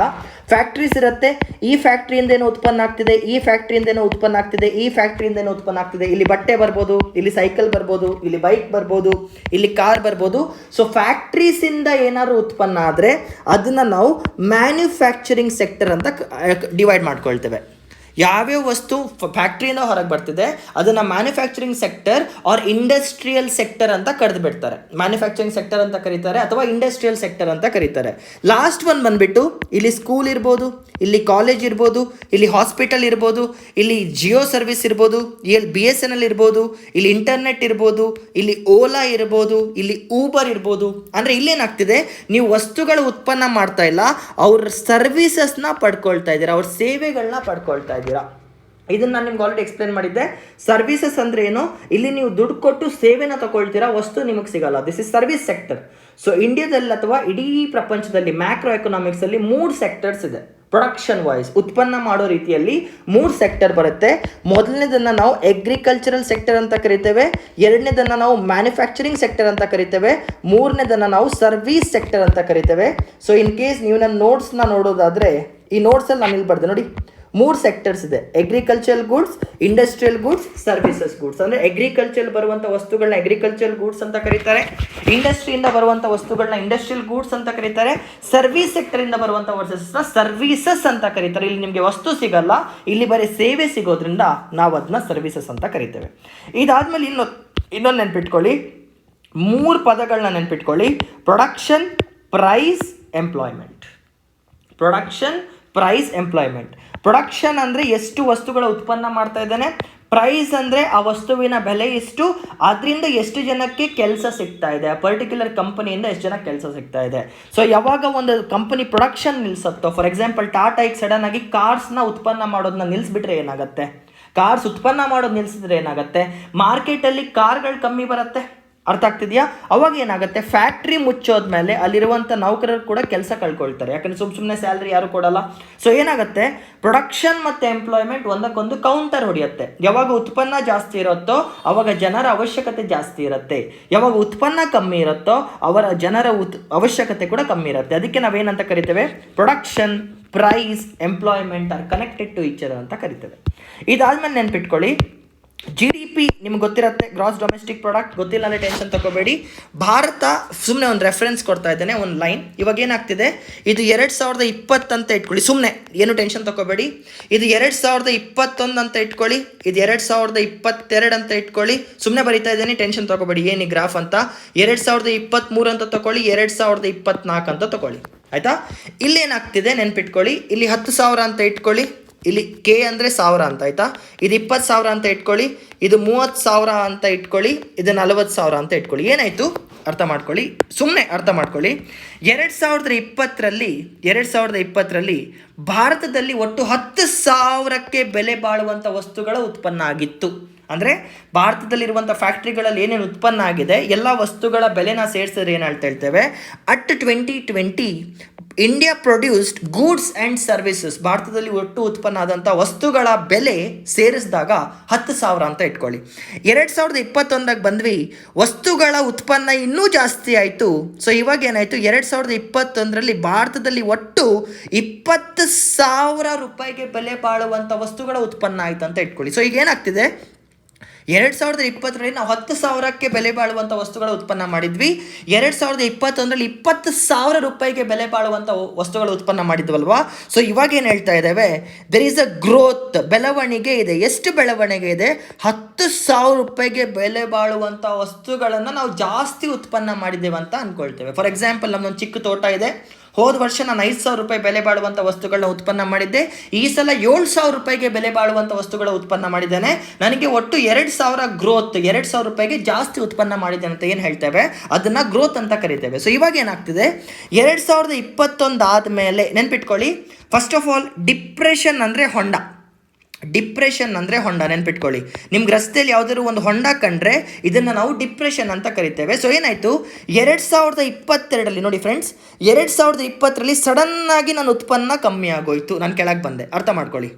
A: ಫ್ಯಾಕ್ಟ್ರೀಸ್ ಇರುತ್ತೆ, ಈ ಫ್ಯಾಕ್ಟ್ರಿಯಿಂದ ಏನೋ ಉತ್ಪನ್ನ ಆಗ್ತಿದೆ, ಈ ಫ್ಯಾಕ್ಟ್ರಿಯಿಂದ ಏನೋ ಉತ್ಪನ್ನ ಆಗ್ತಿದೆ, ಈ ಫ್ಯಾಕ್ಟ್ರಿಯಿಂದ ಏನೋ ಉತ್ಪನ್ನ ಆಗ್ತಿದೆ. ಇಲ್ಲಿ ಬಟ್ಟೆ ಬರ್ಬೋದು, ಇಲ್ಲಿ ಸೈಕಲ್ ಬರ್ಬೋದು, ಇಲ್ಲಿ ಬೈಕ್ ಬರ್ಬೋದು, ಇಲ್ಲಿ ಕಾರ್ ಬರ್ಬೋದು. ಸೊ ಫ್ಯಾಕ್ಟ್ರೀಸಿಂದ ಏನಾದ್ರು ಉತ್ಪನ್ನ ಆದರೆ ಅದನ್ನು ನಾವು ಮ್ಯಾನುಫ್ಯಾಕ್ಚರಿಂಗ್ ಸೆಕ್ಟರ್ ಅಂತ ಡಿವೈಡ್ ಮಾಡ್ಕೊಳ್ತೇವೆ. ಯಾವ್ಯಾವ ವಸ್ತು ಫ್ಯಾಕ್ಟ್ರಿಯಿಂದ ಹೊರಗೆ ಬರ್ತಿದೆ ಅದನ್ನು manufacturing sector or industrial sector ಅಂತ ಕರೆದು ಬಿಡ್ತಾರೆ. ಮ್ಯಾನುಫ್ಯಾಕ್ಚರಿಂಗ್ ಸೆಕ್ಟರ್ ಅಂತ ಕರೀತಾರೆ ಅಥವಾ ಇಂಡಸ್ಟ್ರಿಯಲ್ ಸೆಕ್ಟರ್ ಅಂತ ಕರೀತಾರೆ. ಲಾಸ್ಟ್ ಒನ್ ಬಂದುಬಿಟ್ಟು ಇಲ್ಲಿ ಸ್ಕೂಲ್ ಇರ್ಬೋದು, ಇಲ್ಲಿ ಕಾಲೇಜ್ ಇರ್ಬೋದು, ಇಲ್ಲಿ ಹಾಸ್ಪಿಟಲ್ ಇರ್ಬೋದು, ಇಲ್ಲಿ ಜಿಯೋ ಸರ್ವಿಸ್ ಇರ್ಬೋದು, ಇಲ್ಲಿ BSNL ಇರ್ಬೋದು, ಇಲ್ಲಿ ಇಂಟರ್ನೆಟ್ ಇರ್ಬೋದು, ಇಲ್ಲಿ ಓಲಾ ಇರ್ಬೋದು, ಇಲ್ಲಿ ಊಬರ್ ಇರ್ಬೋದು. ಅಂದರೆ ಇಲ್ಲೇನಾಗ್ತಿದೆ, ನೀವು ವಸ್ತುಗಳ ಉತ್ಪನ್ನ ಮಾಡ್ತಾ ಇಲ್ಲ, ಅವ್ರ ಸರ್ವಿಸಸ್ನ ಪಡ್ಕೊಳ್ತಾ ಇದ್ದೀರಾ, ಅವ್ರ ಸೇವೆಗಳನ್ನ ಪಡ್ಕೊಳ್ತಾ ಇದ್ದೀರಾ. ಇದನ್ನು ನಾನು ನಿಮ್ಗೆ ಆಲ್ರೆಡಿ ಎಕ್ಸ್ಪ್ಲೇನ್ ಮಾಡಿದ್ದೆ. ಸರ್ವಿಸಸ್ ಅಂದರೆ ಏನು, ಇಲ್ಲಿ ನೀವು ದುಡ್ಡು ಕೊಟ್ಟು ಸೇವೆನ ತಗೊಳ್ತೀರಾ, ವಸ್ತು ನಿಮಗೆ ಸಿಗಲ್ಲ. This is service sector. So ಇಂಡಿಯಾದಲ್ಲಿ ಅಥವಾ ಇಡೀ ಪ್ರಪಂಚದಲ್ಲಿ ಮ್ಯಾಕ್ರೋ ಎಕನಾಮಿಕ್ಸಲ್ಲಿ 3 ಸೆಕ್ಟರ್ಸ್ ಇದೆ. ಪ್ರೊಡಕ್ಷನ್ ವೈಸ್ ಉತ್ಪನ್ನ ಮಾಡೋ ರೀತಿಯಲ್ಲಿ 3 ಸೆಕ್ಟರ್ ಬರುತ್ತೆ. ಮೊದಲನೇದನ್ನು ನಾವು ಅಗ್ರಿಕಲ್ಚರಲ್ ಸೆಕ್ಟರ್ ಅಂತ ಕರಿತೇವೆ, ಎರಡನೇದನ್ನು ನಾವು ಮ್ಯಾನುಫ್ಯಾಕ್ಚರಿಂಗ್ ಸೆಕ್ಟರ್ ಅಂತ ಕರಿತೇವೆ, ಮೂರನೇದನ್ನು ನಾವು ಸರ್ವಿಸ್ ಸೆಕ್ಟರ್ ಅಂತ ಕರಿತೇವೆ. ಸೊ ಇನ್ ಕೇಸ್ ನೀವು ನನ್ನ ನೋಟ್ಸ್ನ ನೋಡೋದಾದರೆ ಈ ನೋಟ್ಸಲ್ಲಿ ನಾನು ಇಲ್ಲಿ ಬರ್ದೆ ನೋಡಿ, 3 ಸೆಕ್ಟರ್ಸ್ ಇದೆ. Agricultural goods, industrial goods, services goods. ಅಂದರೆ ಅಗ್ರಿಕಲ್ಚರ್ ಬರುವಂಥ ವಸ್ತುಗಳನ್ನ ಅಗ್ರಿಕಲ್ಚರಲ್ ಗೂಡ್ಸ್ ಅಂತ ಕರೀತಾರೆ, ಇಂಡಸ್ಟ್ರಿಯಿಂದ ಬರುವಂಥ ವಸ್ತುಗಳನ್ನ ಇಂಡಸ್ಟ್ರಿಯಲ್ ಗೂಡ್ಸ್ ಅಂತ ಕರೀತಾರೆ, ಸರ್ವಿಸ್ ಸೆಕ್ಟರಿಂದ ಬರುವಂಥ ವಸ್ತುನ ಸರ್ವಿಸಸ್ ಅಂತ ಕರೀತಾರೆ. ಇಲ್ಲಿ ನಿಮಗೆ ವಸ್ತು ಸಿಗಲ್ಲ, ಇಲ್ಲಿ ಬರೀ ಸೇವೆ ಸಿಗೋದ್ರಿಂದ ನಾವು ಅದನ್ನ ಸರ್ವಿಸಸ್ ಅಂತ ಕರಿತೇವೆ. ಇದಾದಮೇಲೆ ಇನ್ನೊಂದು ನೆನ್ಪಿಟ್ಕೊಳ್ಳಿ, 3 ಪದಗಳನ್ನ ನೆನ್ಪಿಟ್ಕೊಳ್ಳಿ: production, price, employment. Production, price, employment. Production ಅಂದರೆ ಎಷ್ಟು ವಸ್ತುಗಳ ಉತ್ಪನ್ನ ಮಾಡ್ತಾ ಇದ್ದಾನೆ, ಪ್ರೈಸ್ ಅಂದರೆ ಆ ವಸ್ತುವಿನ ಬೆಲೆ ಎಷ್ಟು, ಅದರಿಂದ ಎಷ್ಟು ಜನಕ್ಕೆ ಕೆಲಸ ಸಿಗ್ತಾ ಇದೆ, ಆ ಪರ್ಟಿಕ್ಯುಲರ್ ಕಂಪನಿಯಿಂದ ಎಷ್ಟು ಜನಕ್ಕೆ ಕೆಲಸ ಸಿಗ್ತಾ ಇದೆ. ಸೊ ಯಾವಾಗ ಒಂದು ಕಂಪನಿ ಪ್ರೊಡಕ್ಷನ್ ನಿಲ್ಲಿಸುತ್ತೋ, ಫಾರ್ ಎಕ್ಸಾಂಪಲ್ ಟಾಟಾ ಈಗ ಸಡನ್ ಆಗಿ ಕಾರ್ಸ್ನ ಉತ್ಪನ್ನ ಮಾಡೋದನ್ನ ನಿಲ್ಲಿಸ್ಬಿಟ್ರೆ ಏನಾಗುತ್ತೆ, ಕಾರ್ಸ್ ಉತ್ಪನ್ನ ಮಾಡೋದು ನಿಲ್ಲಿಸಿದ್ರೆ ಏನಾಗುತ್ತೆ, ಮಾರ್ಕೆಟಲ್ಲಿ ಕಾರ್ಗಳು ಕಮ್ಮಿ ಬರುತ್ತೆ. ಅರ್ಥ ಆಗ್ತಿದೆಯಾ? ಅವಾಗ ಏನಾಗುತ್ತೆ, ಫ್ಯಾಕ್ಟ್ರಿ ಮುಚ್ಚೋದ್ಮೇಲೆ ಅಲ್ಲಿರುವಂಥ ನೌಕರರು ಕೂಡ ಕೆಲಸ ಕಳ್ಕೊಳ್ತಾರೆ, ಯಾಕಂದರೆ ಸುಮ್ಮನೆ ಸ್ಯಾಲ್ರಿ ಯಾರು ಕೊಡಲ್ಲ. ಸೊ ಏನಾಗುತ್ತೆ, ಪ್ರೊಡಕ್ಷನ್ ಮತ್ತು ಎಂಪ್ಲಾಯ್ಮೆಂಟ್ ಒಂದಕ್ಕೊಂದು ಕೌಂಟರ್ ಹೊಡೆಯುತ್ತೆ. ಯಾವಾಗ ಉತ್ಪನ್ನ ಜಾಸ್ತಿ ಇರುತ್ತೋ ಅವಾಗ ಜನರ ಅವಶ್ಯಕತೆ ಜಾಸ್ತಿ ಇರುತ್ತೆ, ಯಾವಾಗ ಉತ್ಪನ್ನ ಕಮ್ಮಿ ಇರುತ್ತೋ ಅವರ ಜನರ ಅವಶ್ಯಕತೆ ಕೂಡ ಕಮ್ಮಿ ಇರುತ್ತೆ. ಅದಕ್ಕೆ ನಾವೇನಂತ ಕರಿತೇವೆ, production, price, employment are connected to each other ಅಂತ ಕರಿತೇವೆ. ಇದಾದ್ಮೇಲೆ ನೆನ್ಪಿಟ್ಕೊಳ್ಳಿ, GDP ನಿಮ್ಗೆ ಗೊತ್ತಿರುತ್ತೆ, ಗ್ರಾಸ್ ಡೊಮೆಸ್ಟಿಕ್ ಪ್ರಾಡಕ್ಟ್. ಗೊತ್ತಿಲ್ಲ ಅಂದರೆ ಟೆನ್ಷನ್ ತಗೋಬೇಡಿ. ಭಾರತ ಸುಮ್ಮನೆ ಒಂದು ರೆಫರೆನ್ಸ್ ಕೊಡ್ತಾ ಇದ್ದೇನೆ, ಒಂದು ಲೈನ್. ಇವಾಗ ಏನಾಗ್ತಿದೆ, ಇದು 2020 ಅಂತ ಇಟ್ಕೊಳ್ಳಿ, ಸುಮ್ಮನೆ ಏನು ಟೆನ್ಷನ್ ತಗೋಬೇಡಿ. ಇದು 2021 ಅಂತ ಇಟ್ಕೊಳ್ಳಿ, ಇದು 2022 ಅಂತ ಇಟ್ಕೊಳ್ಳಿ. ಸುಮ್ಮನೆ ಬರೀತಾ ಇದ್ದೇನೆ, ಟೆನ್ಷನ್ ತಗೋಬೇಡಿ ಏನು ಈ ಗ್ರಾಫ್ ಅಂತ. 2023 ಅಂತ ತಗೊಳ್ಳಿ, 2024 ಅಂತ ತಗೊಳ್ಳಿ, ಆಯಿತಾ? ಇಲ್ಲೇನಾಗ್ತಿದೆ ನೆನ್ಪಿಟ್ಕೊಳ್ಳಿ, ಇಲ್ಲಿ 10,000 ಅಂತ ಇಟ್ಕೊಳ್ಳಿ, ಇಲ್ಲಿ K ಅಂದರೆ 1000 ಅಂತ, ಆಯಿತಾ? ಇದು 20,000 ಅಂತ ಇಟ್ಕೊಳ್ಳಿ, ಇದು 30,000 ಅಂತ ಇಟ್ಕೊಳ್ಳಿ, ಇದು 40,000 ಅಂತ ಇಟ್ಕೊಳ್ಳಿ. ಏನಾಯಿತು ಅರ್ಥ ಮಾಡ್ಕೊಳ್ಳಿ, ಸುಮ್ಮನೆ ಅರ್ಥ ಮಾಡ್ಕೊಳ್ಳಿ. 2020ರಲ್ಲಿ ಭಾರತದಲ್ಲಿ ಒಟ್ಟು 10,000ಕ್ಕೆ ಬೆಲೆ ಬಾಳುವಂಥ ವಸ್ತುಗಳ ಉತ್ಪನ್ನ ಆಗಿತ್ತು. ಅಂದರೆ ಭಾರತದಲ್ಲಿರುವಂಥ ಫ್ಯಾಕ್ಟ್ರಿಗಳಲ್ಲಿ ಏನೇನು ಉತ್ಪನ್ನ ಆಗಿದೆ ಎಲ್ಲ ವಸ್ತುಗಳ ಬೆಲೆನ ಸೇರಿಸಿದ್ರೆ ಏನು ಹೇಳ್ತೇವೆ, at 2020 India produced goods and services, ಭಾರತದಲ್ಲಿ ಒಟ್ಟು ಉತ್ಪನ್ನ ಆದಂಥ ವಸ್ತುಗಳ ಬೆಲೆ ಸೇರಿಸಿದಾಗ 10,000 ಅಂತ ಇಟ್ಕೊಳ್ಳಿ. 2021ಕ್ಕೆ ಬಂದ್ವಿ, ವಸ್ತುಗಳ ಉತ್ಪನ್ನ ಇನ್ನೂ ಜಾಸ್ತಿ ಆಯಿತು. ಸೊ ಇವಾಗ ಏನಾಯಿತು, 2021ರಲ್ಲಿ ಭಾರತದಲ್ಲಿ ಒಟ್ಟು 20,000 ರೂಪಾಯಿಗೆ ಬೆಲೆ ಬಾಳುವಂಥ ವಸ್ತುಗಳ ಉತ್ಪನ್ನ ಆಯಿತು ಅಂತ ಇಟ್ಕೊಳ್ಳಿ. ಸೊ ಈಗ ಏನಾಗ್ತಿದೆ, 2020ರಲ್ಲಿ ನಾವು 10,000ಕ್ಕೆ ಬೆಲೆ ಬಾಳುವಂಥ ವಸ್ತುಗಳ ಉತ್ಪನ್ನ ಮಾಡಿದ್ವಿ. 2021ರಲ್ಲಿ 20,000 ರೂಪಾಯಿಗೆ ಬೆಲೆ ಬಾಳುವಂಥ ವಸ್ತುಗಳ ಉತ್ಪನ್ನ ಮಾಡಿದ್ವಲ್ವಾ. ಸೊ ಇವಾಗ ಏನು ಹೇಳ್ತಾ ಇದ್ದೇವೆ, ದೆರ್ ಈಸ್ ಅ ಗ್ರೋತ್, ಬೆಳವಣಿಗೆ ಇದೆ. ಎಷ್ಟು ಬೆಳವಣಿಗೆ ಇದೆ, 10,000 ರೂಪಾಯಿಗೆ ಬೆಲೆ ಬಾಳುವಂಥ ವಸ್ತುಗಳನ್ನು ನಾವು ಜಾಸ್ತಿ ಉತ್ಪನ್ನ ಮಾಡಿದ್ದೇವೆ ಅಂತ ಅಂದ್ಕೊಳ್ತೇವೆ. ಫಾರ್ ಎಕ್ಸಾಂಪಲ್, ನಮ್ಮದೊಂದು ಚಿಕ್ಕ ತೋಟ ಇದೆ, ಹೋದ ವರ್ಷ ನಾನು 5,000 ರೂಪಾಯಿ ಬೆಲೆ ಬಾಳುವಂಥ ವಸ್ತುಗಳನ್ನ ಉತ್ಪನ್ನ ಮಾಡಿದ್ದೆ. ಈ ಸಲ 7,000 ರೂಪಾಯಿಗೆ ಬೆಲೆ ಬಾಳುವಂಥ ವಸ್ತುಗಳ ಉತ್ಪನ್ನ ಮಾಡಿದ್ದೇನೆ. ನನಗೆ ಒಟ್ಟು 2,000 ಗ್ರೋತ್, 2,000 ರೂಪಾಯಿಗೆ ಜಾಸ್ತಿ ಉತ್ಪನ್ನ ಮಾಡಿದ್ದೇನೆ ಅಂತ ಏನು ಹೇಳ್ತೇವೆ, ಅದನ್ನು ಗ್ರೋತ್ ಅಂತ ಕರಿತೇವೆ. ಸೊ ಇವಾಗ ಏನಾಗ್ತಿದೆ, 2021 ಆದಮೇಲೆ ನೆನ್ಪಿಟ್ಕೊಳ್ಳಿ, ಫಸ್ಟ್ ಆಫ್ ಆಲ್ ಡಿಪ್ರೆಷನ್ ಅಂದರೆ ಹೊಂಡ. ಡಿಪ್ರೆಷನ್ ಅಂದರೆ ಹೊಂಡ, ನೆನ್ಪಿಟ್ಕೊಳ್ಳಿ. ನಿಮ್ಗೆ ರಸ್ತೆಯಲ್ಲಿ ಯಾವುದಾದ್ರು ಒಂದು ಹೊಂಡ ಕಂಡ್ರೆ ಇದನ್ನು ನಾವು ಡಿಪ್ರೆಷನ್ ಅಂತ ಕರಿತೇವೆ. ಸೊ ಏನಾಯಿತು, 2022ರಲ್ಲಿ ನೋಡಿ ಫ್ರೆಂಡ್ಸ್, 2020ರಲ್ಲಿ ಸಡನ್ನಾಗಿ ನನ್ನ ಉತ್ಪನ್ನ ಕಮ್ಮಿ ಆಗೋಯ್ತು, ನಾನು ಕೆಳಗೆ ಬಂದೆ. ಅರ್ಥ ಮಾಡ್ಕೊಳ್ಳಿ,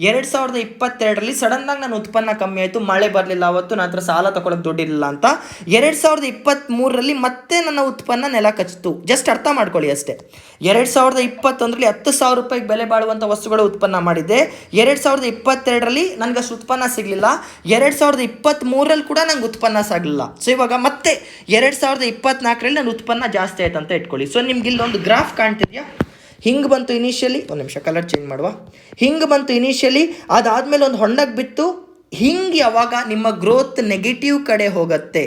A: 2022ರಲ್ಲಿ ಸಡನ್ನಾಗಿ ನನ್ನ ಉತ್ಪನ್ನ ಕಮ್ಮಿ ಆಯಿತು, ಮಳೆ ಬರಲಿಲ್ಲ, ಅವತ್ತು ನನ್ನ ಹತ್ರ ಸಾಲ ತಗೊಳ್ಳೋಕೆ ದುಡ್ಡಿಲ್ಲ ಅಂತ. 2023ರಲ್ಲಿ ಮತ್ತೆ ನನ್ನ ಉತ್ಪನ್ನ ನೆಲ ಕಚ್ಚಿತು. ಜಸ್ಟ್ ಅರ್ಥ ಮಾಡ್ಕೊಳ್ಳಿ ಅಷ್ಟೇ. 2021ರಲ್ಲಿ 10,000 ರೂಪಾಯಿಗೆ ಬೆಲೆ ಬಾಳುವಂಥ ವಸ್ತುಗಳು ಉತ್ಪನ್ನ ಮಾಡಿದ್ದೆ. 2022ರಲ್ಲಿ ನನಗೆ ಅಷ್ಟು ಉತ್ಪನ್ನ ಸಿಗಲಿಲ್ಲ. 2023ರಲ್ಲಿ ಕೂಡ ನಂಗೆ ಉತ್ಪನ್ನ ಸಿಗಲಿಲ್ಲ. ಸೊ ಇವಾಗ ಮತ್ತೆ 2024ರಲ್ಲಿ ನನ್ನ ಉತ್ಪನ್ನ ಜಾಸ್ತಿ ಆಯ್ತು ಅಂತ ಇಟ್ಕೊಳ್ಳಿ. ಸೊ ನಿಮ್ಗೆ ಇಲ್ಲೊಂದು ಗ್ರಾಫ್ ಕಾಣ್ತಿದ್ಯಾ, ಹಿಂಗೆ ಬಂತು ಇನಿಷಿಯಲಿ, ಒಂದು ನಿಮಿಷ ಕಲರ್ ಚೇಂಜ್ ಮಾಡುವ, ಹಿಂಗೆ ಬಂತು ಇನಿಷಿಯಲಿ, ಅದಾದಮೇಲೆ ಒಂದು ಹೊಂಡಕ್ಕೆ ಬಿತ್ತು. ಹಿಂಗೆ ಯಾವಾಗ ನಿಮ್ಮ ಗ್ರೋತ್ ನೆಗೆಟಿವ್ ಕಡೆ ಹೋಗುತ್ತೆ,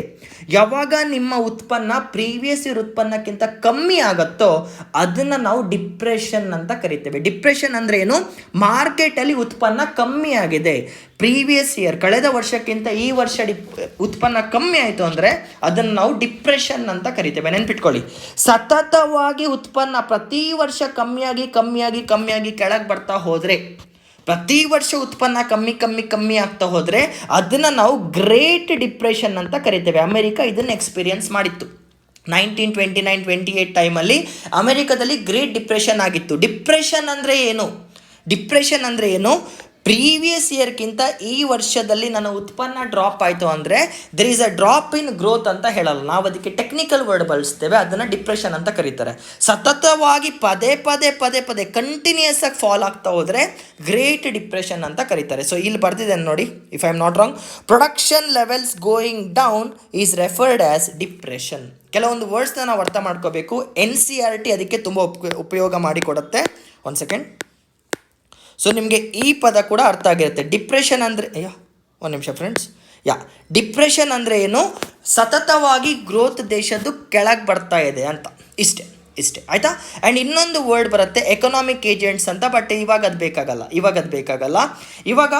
A: ಯಾವಾಗ ನಿಮ್ಮ ಉತ್ಪನ್ನ ಪ್ರೀವಿಯಸ್ ಇಯರ್ ಉತ್ಪನ್ನಕ್ಕಿಂತ ಕಮ್ಮಿ ಆಗುತ್ತೋ ಅದನ್ನು ನಾವು ಡಿಪ್ರೆಷನ್ ಅಂತ ಕರಿತೇವೆ. ಡಿಪ್ರೆಷನ್ ಅಂದರೆ ಏನು, ಮಾರ್ಕೆಟಲ್ಲಿ ಉತ್ಪನ್ನ ಕಮ್ಮಿ ಆಗಿದೆ, ಪ್ರೀವಿಯಸ್ ಇಯರ್ ಕಳೆದ ವರ್ಷಕ್ಕಿಂತ ಈ ವರ್ಷ ಉತ್ಪನ್ನ ಕಮ್ಮಿ ಆಯಿತು ಅಂದರೆ ಅದನ್ನು ನಾವು ಡಿಪ್ರೆಷನ್ ಅಂತ ಕರಿತೇವೆ. ನೆನ್ಪಿಟ್ಕೊಳ್ಳಿ, ಸತತವಾಗಿ ಉತ್ಪನ್ನ ಪ್ರತಿ ವರ್ಷ ಕಮ್ಮಿಯಾಗಿ ಕೆಳಗೆ ಬರ್ತಾ ಹೋದರೆ, ಪ್ರತಿ ವರ್ಷ ಉತ್ಪನ್ನ ಕಮ್ಮಿ ಆಗ್ತಾ ಹೋದರೆ ಅದನ್ನು ನಾವು ಗ್ರೇಟ್ ಡಿಪ್ರೆಷನ್ ಅಂತ ಕರಿತೇವೆ. ಅಮೆರಿಕ ಇದನ್ನು ಎಕ್ಸ್ಪೀರಿಯನ್ಸ್ ಮಾಡಿತ್ತು. 1929-28 ಟೈಮಲ್ಲಿ ಅಮೆರಿಕದಲ್ಲಿ ಗ್ರೇಟ್ ಡಿಪ್ರೆಷನ್ ಆಗಿತ್ತು. ಡಿಪ್ರೆಷನ್ ಅಂದರೆ ಏನು, ಪ್ರೀವಿಯಸ್ ಇಯರ್ಗಿಂತ ಈ ವರ್ಷದಲ್ಲಿ ನನ್ನ ಉತ್ಪನ್ನ ಡ್ರಾಪ್ ಆಯಿತು ಅಂದರೆ there is a drop in growth ಅಂತ ಹೇಳಲ್ಲ, ನಾವು ಅದಕ್ಕೆ ಟೆಕ್ನಿಕಲ್ ವರ್ಡ್ ಬಳಸ್ತೇವೆ, ಅದನ್ನು ಡಿಪ್ರೆಷನ್ ಅಂತ ಕರೀತಾರೆ. ಸತತವಾಗಿ ಪದೇ ಕಂಟಿನ್ಯೂಸ್ ಆಗಿ ಫಾಲ್ ಆಗ್ತಾ ಹೋದರೆ ಗ್ರೇಟ್ ಡಿಪ್ರೆಷನ್ ಅಂತ ಕರೀತಾರೆ. ಸೊ ಇಲ್ಲಿ ಬರ್ತಿದ್ದೇನೆ ನೋಡಿ, if I am not wrong, production levels going down is referred as depression. ಕೆಲವೊಂದು ವರ್ಡ್ಸ್ನ ನಾವು ಅರ್ಥ ಮಾಡ್ಕೋಬೇಕು. NCERT ಅದಕ್ಕೆ ತುಂಬ ಉಪಯೋಗ ಮಾಡಿಕೊಡುತ್ತೆ. ಒಂದು ಸೆಕೆಂಡ್. ಸೊ ನಿಮಗೆ ಈ ಪದ ಕೂಡ ಅರ್ಥ ಆಗಿರುತ್ತೆ. ಡಿಪ್ರೆಷನ್ ಅಂದರೆ, ಒಂದು ನಿಮಿಷ ಫ್ರೆಂಡ್ಸ್, ಡಿಪ್ರೆಷನ್ ಅಂದರೆ ಏನು, ಸತತವಾಗಿ ಗ್ರೋತ್ ದೇಶದ್ದು ಕೆಳಗೆ ಬರ್ತಾ ಇದೆ ಅಂತ, ಇಷ್ಟೇ ಆಯಿತಾ. ಆ್ಯಂಡ್ ಇನ್ನೊಂದು ವರ್ಡ್ ಬರುತ್ತೆ ಎಕನಾಮಿಕ್ ಏಜೆಂಟ್ಸ್ ಅಂತ, ಬಟ್ ಇವಾಗ ಅದು ಬೇಕಾಗಲ್ಲ. ಇವಾಗ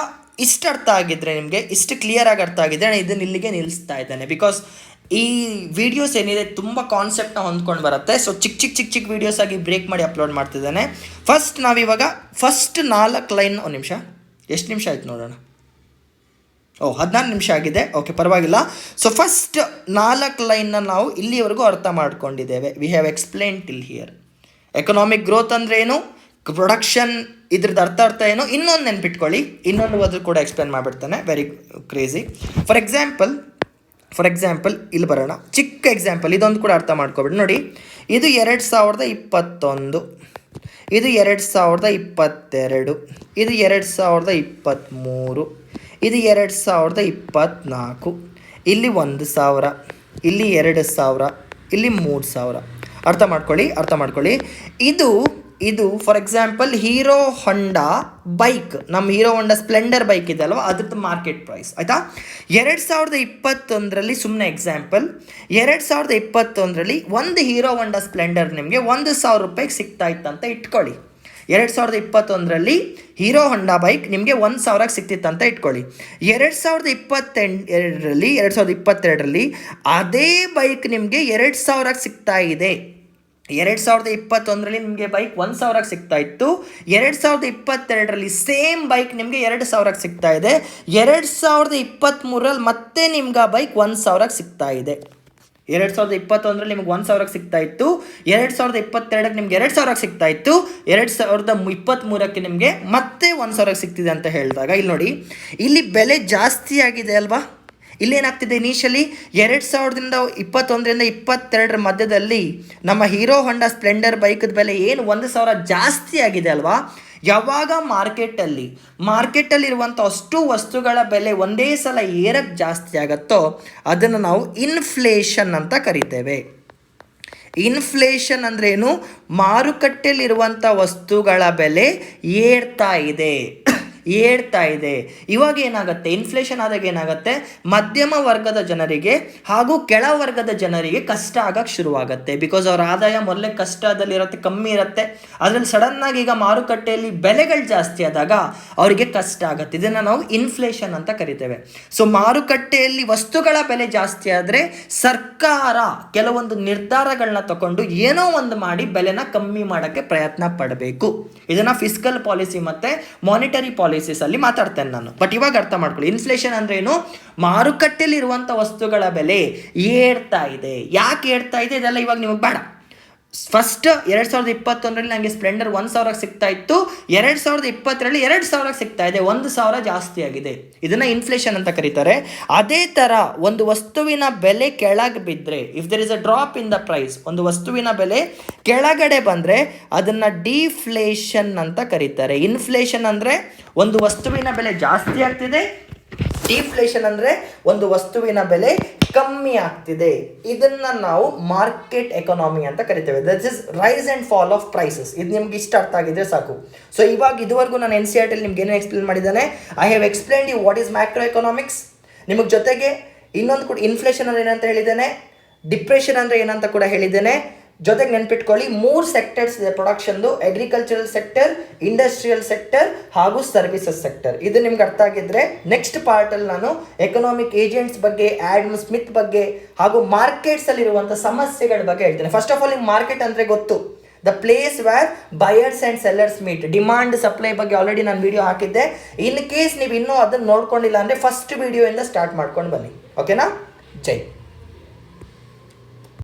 A: ಇಷ್ಟು ಅರ್ಥ ಆಗಿದ್ರೆ, ನಿಮಗೆ ಇಷ್ಟು ಕ್ಲಿಯರಾಗಿ ಅರ್ಥ ಆಗಿದ್ರೆ ನಾನು ಇದನ್ನು ಇಲ್ಲಿಗೆ ನಿಲ್ಲಿಸ್ತಾ ಇದ್ದೇನೆ. ಬಿಕಾಸ್ ಈ ವಿಡಿಯೋಸ್ ಏನಿದೆ ತುಂಬ ಕಾನ್ಸೆಪ್ಟ್ನ ಹೊಂದ್ಕೊಂಡು ಬರುತ್ತೆ. ಸೊ ಚಿಕ್ಕ ವೀಡಿಯೋಸ್ ಆಗಿ ಬ್ರೇಕ್ ಮಾಡಿ ಅಪ್ಲೋಡ್ ಮಾಡ್ತಿದ್ದಾನೆ. ನಾವಿವಾಗ ಫಸ್ಟ್ 4 ಲೈನ್, ಒಂದು ನಿಮಿಷ, ಎಷ್ಟು ನಿಮಿಷ ಆಯ್ತು ನೋಡೋಣ, 14 ನಿಮಿಷ ಆಗಿದೆ, ಓಕೆ ಪರವಾಗಿಲ್ಲ. ಸೊ ಫಸ್ಟ್ 4 ಲೈನ್ನ ನಾವು ಇಲ್ಲಿವರೆಗೂ ಅರ್ಥ ಮಾಡ್ಕೊಂಡಿದ್ದೇವೆ. We have explain till here. Economic growth ಅಂದರೆ ಏನು, ಪ್ರೊಡಕ್ಷನ್ ಇದ್ರದ್ದು ಅರ್ಥ ಏನು, ಇನ್ನೊಂದು ನೆನ್ಪಿಟ್ಕೊಳ್ಳಿ, ಇನ್ನೊಂದು ಅದ್ರ ಕೂಡ ಎಕ್ಸ್ಪ್ಲೇನ್ ಮಾಡಿಬಿಡ್ತಾನೆ, ವೆರಿ ಕ್ರೇಜಿ. ಫಾರ್ ಎಕ್ಸಾಂಪಲ್ ಇಲ್ಲಿ ಬರೋಣ, ಚಿಕ್ಕ ಎಕ್ಸಾಂಪಲ್, ಇದೊಂದು ಕೂಡ ಅರ್ಥ ಮಾಡ್ಕೊಬಿಡಿ ನೋಡಿ. ಇದು 2021, ಇದು 2022, ಇದು 2023, ಇದು 2024, ಇಲ್ಲಿ 1,000, ಇಲ್ಲಿ 2,000, ಇಲ್ಲಿ 3,000. ಅರ್ಥ ಮಾಡ್ಕೊಳ್ಳಿ. ಇದು for example Hero Honda bike, ನಮ್ಮ ಹೀರೋ ಹೊಂಡಾ ಸ್ಪ್ಲೆಂಡರ್ ಬೈಕ್ ಇದೆ ಅಲ್ವಾ, ಅದ್ರದ್ದು ಮಾರ್ಕೆಟ್ ಪ್ರೈಸ್ ಆಯಿತಾ. 2021ರಲ್ಲಿ ಸುಮ್ಮನೆ ಎಕ್ಸಾಂಪಲ್, 2021ರಲ್ಲಿ ಒಂದು ಹೀರೋ ಹೊಂಡಾ ಸ್ಪ್ಲೆಂಡರ್ ನಿಮಗೆ 1,000 ರೂಪಾಯಿಗೆ ಸಿಗ್ತಾ ಇತ್ತು ಅಂತ ಇಟ್ಕೊಳ್ಳಿ. 2021ರಲ್ಲಿ ಹೀರೋ ಹೊಂಡಾ ಬೈಕ್ ನಿಮಗೆ 1,000ಕ್ಕೆ ಸಿಕ್ತಿತ್ತು ಅಂತ ಇಟ್ಕೊಳ್ಳಿ. 2022ರಲ್ಲಿ ಅದೇ ಬೈಕ್ ನಿಮಗೆ 2,000ಕ್ಕೆ ಸಿಗ್ತಾ ಇದೆ. 2021ರಲ್ಲಿ ನಿಮಗೆ ಬೈಕ್ 1,000ಕ್ಕೆ ಸಿಗ್ತಾ ಇತ್ತು. 2022ರಲ್ಲಿ ಸೇಮ್ ಬೈಕ್ ನಿಮಗೆ 2,000ಕ್ಕೆ ಸಿಗ್ತಾ ಇದೆ. 2023ರಲ್ಲಿ ಮತ್ತೆ ನಿಮ್ಗೆ ಆ ಬೈಕ್ 1,000ಕ್ಕೆ ಸಿಗ್ತಾ ಇದೆ. 2021ರಲ್ಲಿ ನಿಮಗೆ 1,000ಕ್ಕೆ ಸಿಗ್ತಾ ಇತ್ತು, 2022ಕ್ಕೆ ನಿಮ್ಗೆ 2,000ಕ್ಕೆ ಸಿಗ್ತಾ ಇತ್ತು, 2023ಕ್ಕೆ ನಿಮಗೆ ಮತ್ತೆ 1,000ಕ್ಕೆ ಸಿಗ್ತಿದೆ ಅಂತ ಹೇಳಿದಾಗ ಇಲ್ಲಿ ನೋಡಿ, ಇಲ್ಲಿ ಬೆಲೆ ಜಾಸ್ತಿ ಆಗಿದೆ ಅಲ್ವಾ. ಇಲ್ಲೇನಾಗ್ತಿದೆ, ಇನಿಷಿಯಲಿ 2021ರಿಂದ 22ರ ಮಧ್ಯದಲ್ಲಿ ನಮ್ಮ ಹೀರೋ ಹೊಂಡಾ ಸ್ಪ್ಲೆಂಡರ್ ಬೈಕದ ಬೆಲೆ ಏನು 1,000 ಜಾಸ್ತಿ ಆಗಿದೆ ಅಲ್ವಾ. ಯಾವಾಗ ಮಾರ್ಕೆಟಲ್ಲಿರುವಂಥ ಅಷ್ಟು ವಸ್ತುಗಳ ಬೆಲೆ ಒಂದೇ ಸಲ ಏರಕ್ಕೆ ಜಾಸ್ತಿ ಆಗುತ್ತೋ ಅದನ್ನು ನಾವು ಇನ್ಫ್ಲೇಷನ್ ಅಂತ ಕರಿತೇವೆ. ಇನ್ಫ್ಲೇಷನ್ ಅಂದರೆ ಏನು, ಮಾರುಕಟ್ಟೆಯಲ್ಲಿರುವಂಥ ವಸ್ತುಗಳ ಬೆಲೆ ಏರ್ತಾ ಇದೆ. ಇವಾಗ ಏನಾಗುತ್ತೆ, ಇನ್ಫ್ಲೇಷನ್ ಆದಾಗ ಏನಾಗುತ್ತೆ, ಮಧ್ಯಮ ವರ್ಗದ ಜನರಿಗೆ ಹಾಗೂ ಕೆಳವರ್ಗದ ಜನರಿಗೆ ಕಷ್ಟ ಆಗಕ್ಕೆ ಶುರುವಾಗುತ್ತೆ. ಬಿಕಾಸ್ ಅವರ ಆದಾಯ ಮೊದಲೇ ಕಷ್ಟದಲ್ಲಿರುತ್ತೆ, ಕಮ್ಮಿ ಇರುತ್ತೆ. ಅದರಲ್ಲಿ ಸಡನ್ನಾಗಿ ಈಗ ಮಾರುಕಟ್ಟೆಯಲ್ಲಿ ಬೆಲೆಗಳು ಜಾಸ್ತಿ ಆದಾಗ ಅವರಿಗೆ ಕಷ್ಟ ಆಗುತ್ತೆ. ಇದನ್ನು ನಾವು ಇನ್ಫ್ಲೇಷನ್ ಅಂತ ಕರಿತೇವೆ. ಸೊ ಮಾರುಕಟ್ಟೆಯಲ್ಲಿ ವಸ್ತುಗಳ ಬೆಲೆ ಜಾಸ್ತಿ ಆದರೆ ಸರ್ಕಾರ ಕೆಲವೊಂದು ನಿರ್ಧಾರಗಳನ್ನ ತಗೊಂಡು ಏನೋ ಒಂದು ಮಾಡಿ ಬೆಲೆನ ಕಮ್ಮಿ ಮಾಡೋಕ್ಕೆ ಪ್ರಯತ್ನ ಪಡಬೇಕು. ಇದನ್ನು ಫಿಸ್ಕಲ್ ಪಾಲಿಸಿ ಮತ್ತು ಮಾನಿಟರಿ ಪಾಲಿಸಿ ಪಾಲಿಸೀಸಲ್ಲಿ ಮಾತಾಡ್ತೇನೆ ನಾನು. ಬಟ್ ಇವಾಗ ಅರ್ಥ ಮಾಡ್ಕೊಳ್ಳಿ, ಇನ್ಫ್ಲೇಷನ್ ಅಂದ್ರೆ ಏನು, ಮಾರುಕಟ್ಟೆಯಲ್ಲಿರುವಂಥ ವಸ್ತುಗಳ ಬೆಲೆ ಏರ್ತಾ ಇದೆ. ಯಾಕೆ ಏರ್ತಾ ಇದೆ ಇದೆಲ್ಲ ಇವಾಗ ನಿಮಗೆ ಬೇಡ. ಫಸ್ಟ್ 2021ರಲ್ಲಿ ನನಗೆ ಸ್ಪ್ಲೆಂಡರ್ 1,000ಕ್ಕೆ ಸಿಗ್ತಾ ಇತ್ತು, 2020ರಲ್ಲಿ 2,000ಕ್ಕೆ ಸಿಗ್ತಾ ಇದೆ, 1,000 ಜಾಸ್ತಿ ಆಗಿದೆ. ಇದನ್ನು ಇನ್ಫ್ಲೇಷನ್ ಅಂತ ಕರೀತಾರೆ. ಅದೇ ಥರ ಒಂದು ವಸ್ತುವಿನ ಬೆಲೆ ಕೆಳಗೆ ಬಿದ್ದರೆ, if there is a drop in the price, ಒಂದು ವಸ್ತುವಿನ ಬೆಲೆ ಕೆಳಗಡೆ ಬಂದರೆ ಅದನ್ನು ಡಿಫ್ಲೇಷನ್ ಅಂತ ಕರೀತಾರೆ. ಇನ್ಫ್ಲೇಷನ್ ಅಂದರೆ ಒಂದು ವಸ್ತುವಿನ ಬೆಲೆ ಜಾಸ್ತಿ ಆಗ್ತಿದೆ, ಡಿಫ್ಲೇಷನ್ ಅಂದರೆ ಒಂದು ವಸ್ತುವಿನ ಬೆಲೆ ಕಮ್ಮಿ ಆಗ್ತಿದೆ. ಇದನ್ನು ನಾವು ಮಾರ್ಕೆಟ್ ಎಕಾನಮಿ ಅಂತ ಕರಿತೇವೆ. That is rise and fall of prices. ಇದು ನಿಮ್ಗೆ ಇಷ್ಟ ಅರ್ಥ ಆಗಿದ್ರೆ ಸಾಕು. ಸೊ ಇವಾಗ ಇದುವರೆಗೂ ನಾನು NCERT ನಿಮ್ಗೆ ಏನೇನು ಎಕ್ಸ್ಪ್ಲೇನ್ ಮಾಡಿದ್ದಾನೆ, I have explained you what is macro economics. ನಿಮಗೆ ಜೊತೆಗೆ ಇನ್ನೊಂದು ಕೂಡ ಇನ್ಫ್ಲೇಷನ್ ಅಂದರೆ ಏನಂತ ಹೇಳಿದ್ದೇನೆ, ಡಿಪ್ರೆಷನ್ ಅಂದರೆ ಏನಂತ ಕೂಡ ಹೇಳಿದ್ದೇನೆ. ಜೊತೆಗೆ ನೆನ್ಪಿಟ್ಕೊಳ್ಳಿ 3 ಸೆಕ್ಟರ್ಸ್ ಇದೆ ಪ್ರೊಡಕ್ಷನ್ದು: ಅಗ್ರಿಕಲ್ಚರಲ್ ಸೆಕ್ಟರ್, ಇಂಡಸ್ಟ್ರಿಯಲ್ ಸೆಕ್ಟರ್ ಹಾಗೂ ಸರ್ವಿಸಸ್ ಸೆಕ್ಟರ್. ಇದು ನಿಮ್ಗೆ ಅರ್ಥ ಆಗಿದ್ರೆ ನೆಕ್ಸ್ಟ್ ಪಾರ್ಟಲ್ಲಿ ನಾನು ಎಕನಾಮಿಕ್ ಏಜೆಂಟ್ಸ್ ಬಗ್ಗೆ, ಆಡಮ್ ಸ್ಮಿತ್ ಬಗ್ಗೆ ಹಾಗೂ ಮಾರ್ಕೆಟ್ಸಲ್ಲಿರುವಂಥ ಸಮಸ್ಯೆಗಳ ಬಗ್ಗೆ ಹೇಳ್ತೇನೆ. ಫಸ್ಟ್ ಆಫ್ ಆಲ್ ನಿಮ್ಗೆ ಮಾರ್ಕೆಟ್ ಅಂದರೆ ಗೊತ್ತು, the place where buyers and sellers meet. Demand supply ಬಗ್ಗೆ ಆಲ್ರೆಡಿ ನಾನು ವಿಡಿಯೋ ಹಾಕಿದ್ದೆ. ಇನ್ ಕೇಸ್ ನೀವು ಇನ್ನೂ ಅದನ್ನು ನೋಡ್ಕೊಂಡಿಲ್ಲ ಅಂದರೆ ಫಸ್ಟ್ ವಿಡಿಯೋಯಿಂದ ಸ್ಟಾರ್ಟ್ ಮಾಡ್ಕೊಂಡು ಬನ್ನಿ. ಓಕೆನಾ? ಜೈ.